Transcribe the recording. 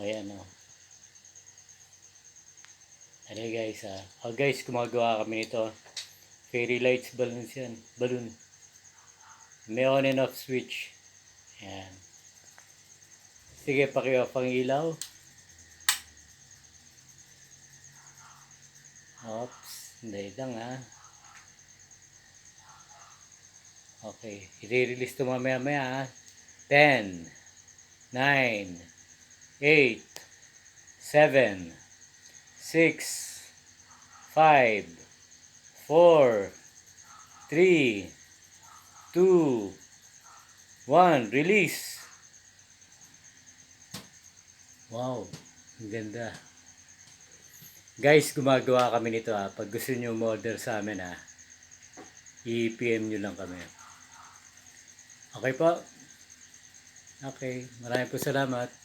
Ayan o. Ano guys guys, gumagawa kami nito. Fairy lights balloons yan. Balloon. May on and off switch. Ayan. Sige, paki-off ang ilaw. Oops. Hindi lang Okay. I-release ito mamaya 10, 9, 8, 7, 6, 5, 4, 3, 2, 1. Release! Wow, ang ganda. Guys, gumagawa kami nito Pag gusto nyo order sa amin i-PM nyo lang kami. Okay po? Okay, maraming po salamat.